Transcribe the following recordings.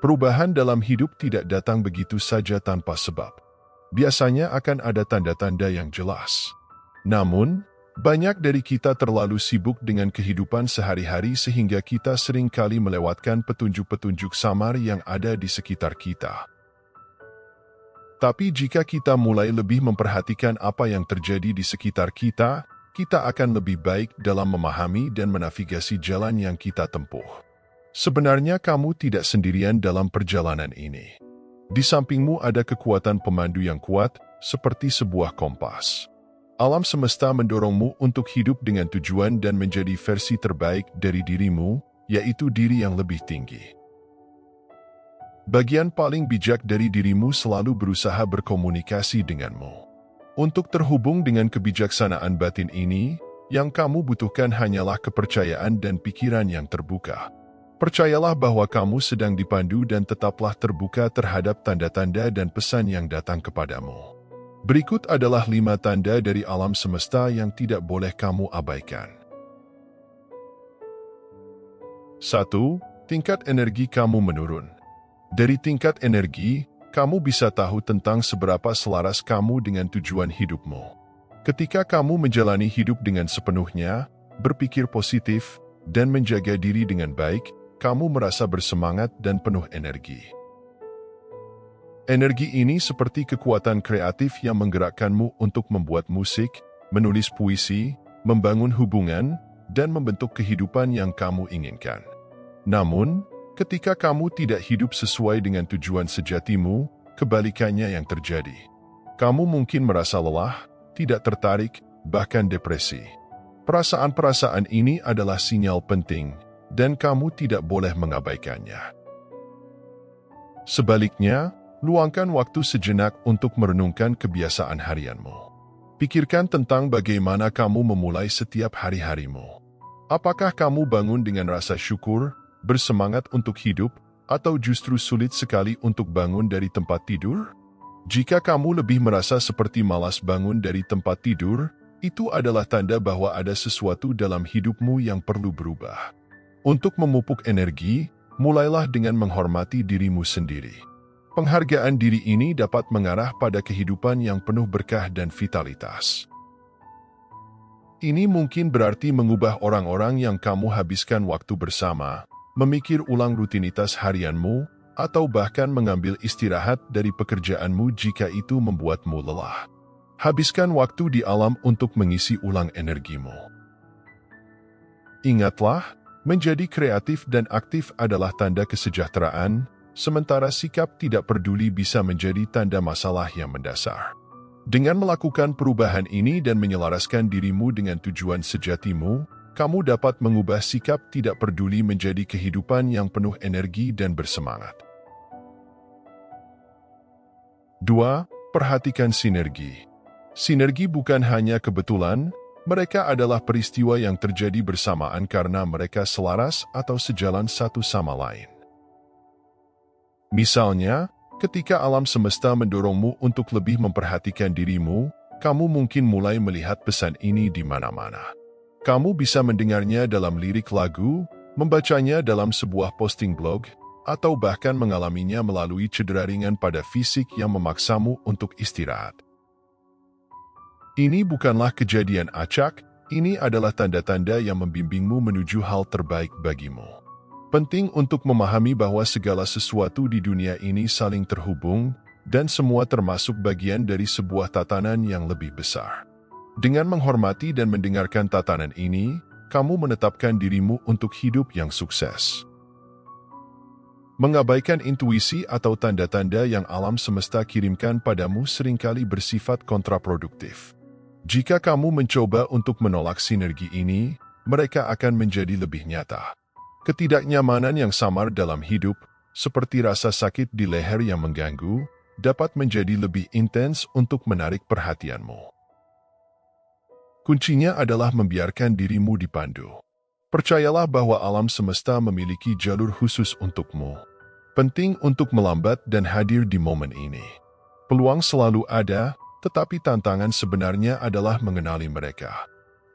Perubahan dalam hidup tidak datang begitu saja tanpa sebab. Biasanya akan ada tanda-tanda yang jelas. Namun, banyak dari kita terlalu sibuk dengan kehidupan sehari-hari sehingga kita seringkali melewatkan petunjuk-petunjuk samar yang ada di sekitar kita. Tapi jika kita mulai lebih memperhatikan apa yang terjadi di sekitar kita, kita akan lebih baik dalam memahami dan menavigasi jalan yang kita tempuh. Sebenarnya kamu tidak sendirian dalam perjalanan ini. Di sampingmu ada kekuatan pemandu yang kuat, seperti sebuah kompas. Alam semesta mendorongmu untuk hidup dengan tujuan dan menjadi versi terbaik dari dirimu, yaitu diri yang lebih tinggi. Bagian paling bijak dari dirimu selalu berusaha berkomunikasi denganmu. Untuk terhubung dengan kebijaksanaan batin ini, yang kamu butuhkan hanyalah kepercayaan dan pikiran yang terbuka. Percayalah bahwa kamu sedang dipandu dan tetaplah terbuka terhadap tanda-tanda dan pesan yang datang kepadamu. Berikut adalah 5 tanda dari alam semesta yang tidak boleh kamu abaikan. 1. Tingkat energi kamu menurun. Dari tingkat energi, kamu bisa tahu tentang seberapa selaras kamu dengan tujuan hidupmu. Ketika kamu menjalani hidup dengan sepenuhnya, berpikir positif, dan menjaga diri dengan baik, kamu merasa bersemangat dan penuh energi. Energi ini seperti kekuatan kreatif yang menggerakkanmu untuk membuat musik, menulis puisi, membangun hubungan, dan membentuk kehidupan yang kamu inginkan. Namun, ketika kamu tidak hidup sesuai dengan tujuan sejatimu, kebalikannya yang terjadi. Kamu mungkin merasa lelah, tidak tertarik, bahkan depresi. Perasaan-perasaan ini adalah sinyal penting, dan kamu tidak boleh mengabaikannya. Sebaliknya, luangkan waktu sejenak untuk merenungkan kebiasaan harianmu. Pikirkan tentang bagaimana kamu memulai setiap hari-harimu. Apakah kamu bangun dengan rasa syukur, bersemangat untuk hidup, atau justru sulit sekali untuk bangun dari tempat tidur? Jika kamu lebih merasa seperti malas bangun dari tempat tidur, itu adalah tanda bahwa ada sesuatu dalam hidupmu yang perlu berubah. Untuk memupuk energi, mulailah dengan menghormati dirimu sendiri. Penghargaan diri ini dapat mengarah pada kehidupan yang penuh berkah dan vitalitas. Ini mungkin berarti mengubah orang-orang yang kamu habiskan waktu bersama, memikir ulang rutinitas harianmu, atau bahkan mengambil istirahat dari pekerjaanmu jika itu membuatmu lelah. Habiskan waktu di alam untuk mengisi ulang energimu. Ingatlah, menjadi kreatif dan aktif adalah tanda kesejahteraan, sementara sikap tidak peduli bisa menjadi tanda masalah yang mendasar. Dengan melakukan perubahan ini dan menyelaraskan dirimu dengan tujuan sejatimu, kamu dapat mengubah sikap tidak peduli menjadi kehidupan yang penuh energi dan bersemangat. 2. Perhatikan sinergi. Sinergi bukan hanya kebetulan, mereka adalah peristiwa yang terjadi bersamaan karena mereka selaras atau sejalan satu sama lain. Misalnya, ketika alam semesta mendorongmu untuk lebih memperhatikan dirimu, kamu mungkin mulai melihat pesan ini di mana-mana. Kamu bisa mendengarnya dalam lirik lagu, membacanya dalam sebuah posting blog, atau bahkan mengalaminya melalui cedera ringan pada fisik yang memaksamu untuk istirahat. Ini bukanlah kejadian acak, ini adalah tanda-tanda yang membimbingmu menuju hal terbaik bagimu. Penting untuk memahami bahwa segala sesuatu di dunia ini saling terhubung, dan semua termasuk bagian dari sebuah tatanan yang lebih besar. Dengan menghormati dan mendengarkan tatanan ini, kamu menetapkan dirimu untuk hidup yang sukses. Mengabaikan intuisi atau tanda-tanda yang alam semesta kirimkan padamu seringkali bersifat kontraproduktif. Jika kamu mencoba untuk menolak sinergi ini, mereka akan menjadi lebih nyata. Ketidaknyamanan yang samar dalam hidup, seperti rasa sakit di leher yang mengganggu, dapat menjadi lebih intens untuk menarik perhatianmu. Kuncinya adalah membiarkan dirimu dipandu. Percayalah bahwa alam semesta memiliki jalur khusus untukmu. Penting untuk melambat dan hadir di momen ini. Peluang selalu ada, tetapi tantangan sebenarnya adalah mengenali mereka.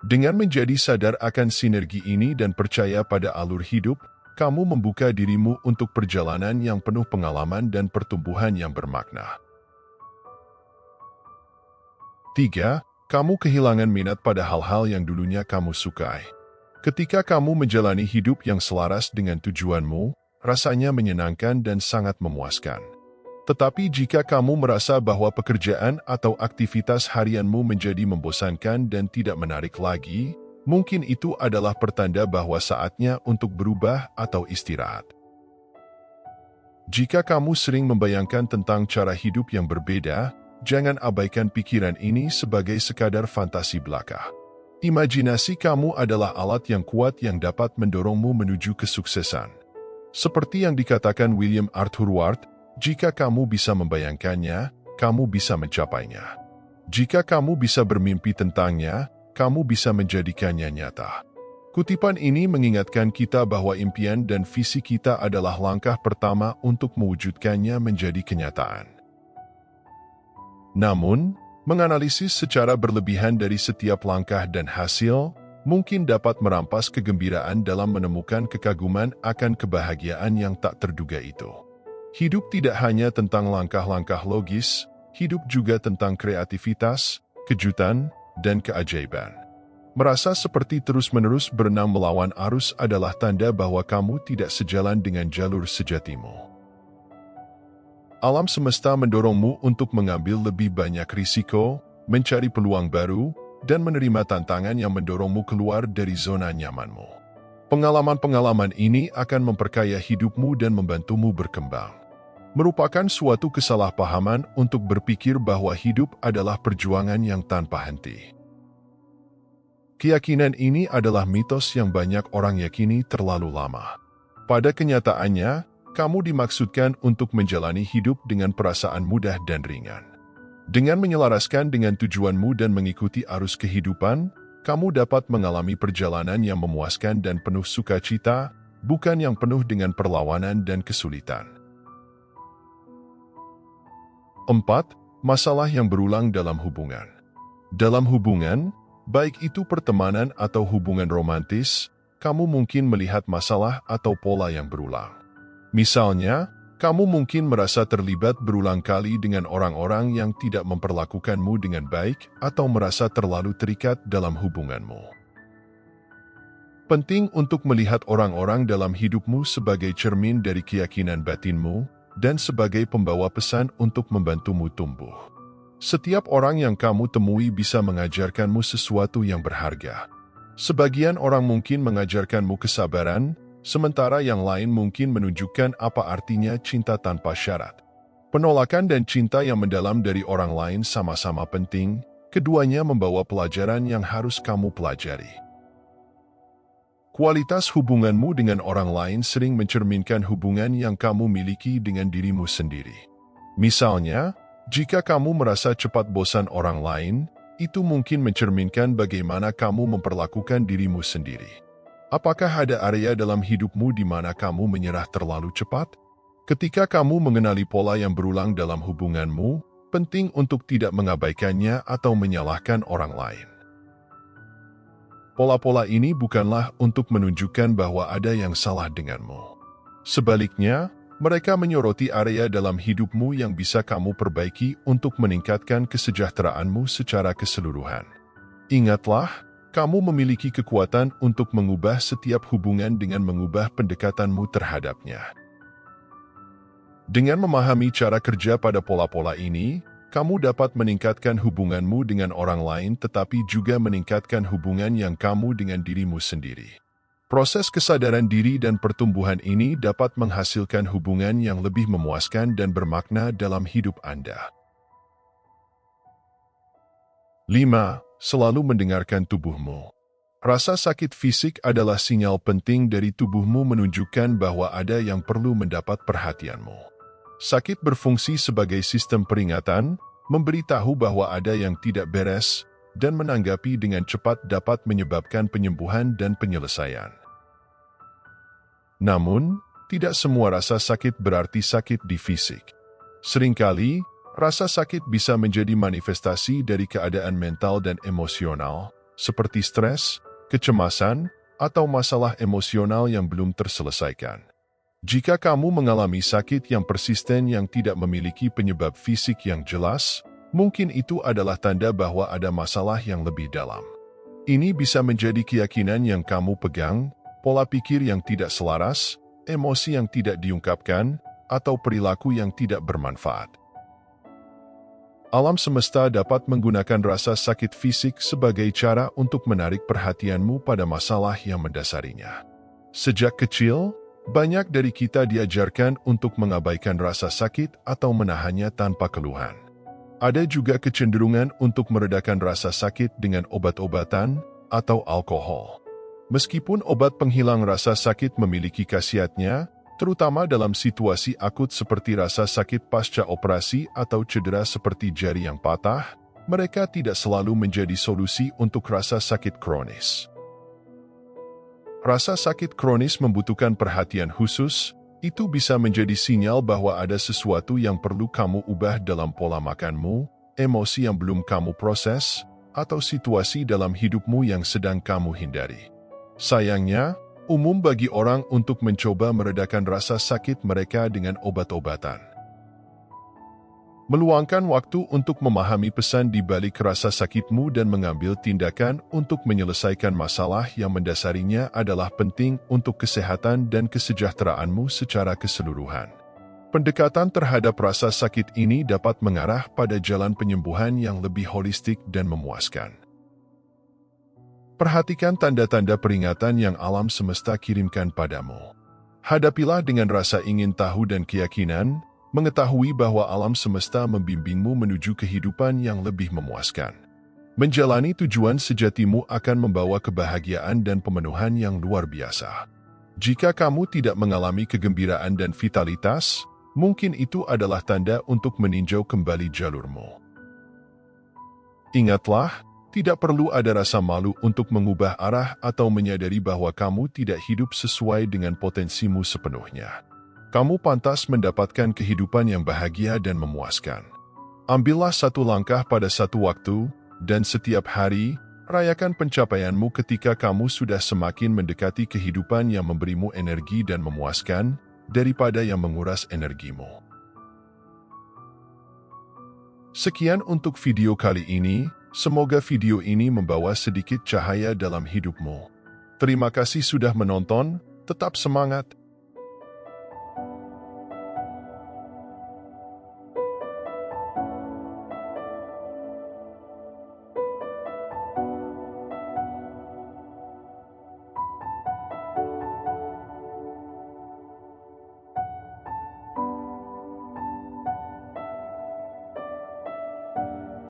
Dengan menjadi sadar akan sinergi ini dan percaya pada alur hidup, kamu membuka dirimu untuk perjalanan yang penuh pengalaman dan pertumbuhan yang bermakna. 3. Kamu kehilangan minat pada hal-hal yang dulunya kamu sukai. Ketika kamu menjalani hidup yang selaras dengan tujuanmu, rasanya menyenangkan dan sangat memuaskan. Tetapi jika kamu merasa bahwa pekerjaan atau aktivitas harianmu menjadi membosankan dan tidak menarik lagi, mungkin itu adalah pertanda bahwa saatnya untuk berubah atau istirahat. Jika kamu sering membayangkan tentang cara hidup yang berbeda, jangan abaikan pikiran ini sebagai sekadar fantasi belaka. Imajinasi kamu adalah alat yang kuat yang dapat mendorongmu menuju kesuksesan. Seperti yang dikatakan William Arthur Ward, jika kamu bisa membayangkannya, kamu bisa mencapainya. Jika kamu bisa bermimpi tentangnya, kamu bisa menjadikannya nyata. Kutipan ini mengingatkan kita bahwa impian dan visi kita adalah langkah pertama untuk mewujudkannya menjadi kenyataan. Namun, menganalisis secara berlebihan dari setiap langkah dan hasil mungkin dapat merampas kegembiraan dalam menemukan kekaguman akan kebahagiaan yang tak terduga itu. Hidup tidak hanya tentang langkah-langkah logis, hidup juga tentang kreativitas, kejutan, dan keajaiban. Merasa seperti terus-menerus berenang melawan arus adalah tanda bahwa kamu tidak sejalan dengan jalur sejatimu. Alam semesta mendorongmu untuk mengambil lebih banyak risiko, mencari peluang baru, dan menerima tantangan yang mendorongmu keluar dari zona nyamanmu. Pengalaman-pengalaman ini akan memperkaya hidupmu dan membantumu berkembang. Merupakan suatu kesalahpahaman untuk berpikir bahwa hidup adalah perjuangan yang tanpa henti. Keyakinan ini adalah mitos yang banyak orang yakini terlalu lama. Pada kenyataannya, kamu dimaksudkan untuk menjalani hidup dengan perasaan mudah dan ringan. Dengan menyelaraskan dengan tujuanmu dan mengikuti arus kehidupan, kamu dapat mengalami perjalanan yang memuaskan dan penuh sukacita, bukan yang penuh dengan perlawanan dan kesulitan. 4. Masalah yang berulang dalam hubungan. Dalam hubungan, baik itu pertemanan atau hubungan romantis, kamu mungkin melihat masalah atau pola yang berulang. Misalnya, kamu mungkin merasa terlibat berulang kali dengan orang-orang yang tidak memperlakukanmu dengan baik atau merasa terlalu terikat dalam hubunganmu. Penting untuk melihat orang-orang dalam hidupmu sebagai cermin dari keyakinan batinmu dan sebagai pembawa pesan untuk membantumu tumbuh. Setiap orang yang kamu temui bisa mengajarkanmu sesuatu yang berharga. Sebagian orang mungkin mengajarkanmu kesabaran, sementara yang lain mungkin menunjukkan apa artinya cinta tanpa syarat. Penolakan dan cinta yang mendalam dari orang lain sama-sama penting, keduanya membawa pelajaran yang harus kamu pelajari. Kualitas hubunganmu dengan orang lain sering mencerminkan hubungan yang kamu miliki dengan dirimu sendiri. Misalnya, jika kamu merasa cepat bosan orang lain, itu mungkin mencerminkan bagaimana kamu memperlakukan dirimu sendiri. Apakah ada area dalam hidupmu di mana kamu menyerah terlalu cepat? Ketika kamu mengenali pola yang berulang dalam hubunganmu, penting untuk tidak mengabaikannya atau menyalahkan orang lain. Pola-pola ini bukanlah untuk menunjukkan bahwa ada yang salah denganmu. Sebaliknya, mereka menyoroti area dalam hidupmu yang bisa kamu perbaiki untuk meningkatkan kesejahteraanmu secara keseluruhan. Ingatlah, kamu memiliki kekuatan untuk mengubah setiap hubungan dengan mengubah pendekatanmu terhadapnya. Dengan memahami cara kerja pada pola-pola ini, kamu dapat meningkatkan hubunganmu dengan orang lain tetapi juga meningkatkan hubungan yang kamu dengan dirimu sendiri. Proses kesadaran diri dan pertumbuhan ini dapat menghasilkan hubungan yang lebih memuaskan dan bermakna dalam hidup Anda. 5. Selalu mendengarkan tubuhmu. Rasa sakit fisik adalah sinyal penting dari tubuhmu menunjukkan bahwa ada yang perlu mendapat perhatianmu. Sakit berfungsi sebagai sistem peringatan, memberitahu bahwa ada yang tidak beres, dan menanggapi dengan cepat dapat menyebabkan penyembuhan dan penyelesaian. Namun, tidak semua rasa sakit berarti sakit di fisik. Seringkali, rasa sakit bisa menjadi manifestasi dari keadaan mental dan emosional, seperti stres, kecemasan, atau masalah emosional yang belum terselesaikan. Jika kamu mengalami sakit yang persisten yang tidak memiliki penyebab fisik yang jelas, mungkin itu adalah tanda bahwa ada masalah yang lebih dalam. Ini bisa menjadi keyakinan yang kamu pegang, pola pikir yang tidak selaras, emosi yang tidak diungkapkan, atau perilaku yang tidak bermanfaat. Alam semesta dapat menggunakan rasa sakit fisik sebagai cara untuk menarik perhatianmu pada masalah yang mendasarinya. Sejak kecil, banyak dari kita diajarkan untuk mengabaikan rasa sakit atau menahannya tanpa keluhan. Ada juga kecenderungan untuk meredakan rasa sakit dengan obat-obatan atau alkohol. Meskipun obat penghilang rasa sakit memiliki khasiatnya, terutama dalam situasi akut seperti rasa sakit pasca operasi atau cedera seperti jari yang patah, mereka tidak selalu menjadi solusi untuk rasa sakit kronis. Rasa sakit kronis membutuhkan perhatian khusus, itu bisa menjadi sinyal bahwa ada sesuatu yang perlu kamu ubah dalam pola makanmu, emosi yang belum kamu proses, atau situasi dalam hidupmu yang sedang kamu hindari. Sayangnya, umum bagi orang untuk mencoba meredakan rasa sakit mereka dengan obat-obatan. Meluangkan waktu untuk memahami pesan di balik rasa sakitmu dan mengambil tindakan untuk menyelesaikan masalah yang mendasarinya adalah penting untuk kesehatan dan kesejahteraanmu secara keseluruhan. Pendekatan terhadap rasa sakit ini dapat mengarah pada jalan penyembuhan yang lebih holistik dan memuaskan. Perhatikan tanda-tanda peringatan yang alam semesta kirimkan padamu. Hadapilah dengan rasa ingin tahu dan keyakinan, mengetahui bahwa alam semesta membimbingmu menuju kehidupan yang lebih memuaskan. Menjalani tujuan sejatimu akan membawa kebahagiaan dan pemenuhan yang luar biasa. Jika kamu tidak mengalami kegembiraan dan vitalitas, mungkin itu adalah tanda untuk meninjau kembali jalurmu. Ingatlah, tidak perlu ada rasa malu untuk mengubah arah atau menyadari bahwa kamu tidak hidup sesuai dengan potensimu sepenuhnya. Kamu pantas mendapatkan kehidupan yang bahagia dan memuaskan. Ambillah satu langkah pada satu waktu, dan setiap hari, rayakan pencapaianmu ketika kamu sudah semakin mendekati kehidupan yang memberimu energi dan memuaskan, daripada yang menguras energimu. Sekian untuk video kali ini. Semoga video ini membawa sedikit cahaya dalam hidupmu. Terima kasih sudah menonton, tetap semangat,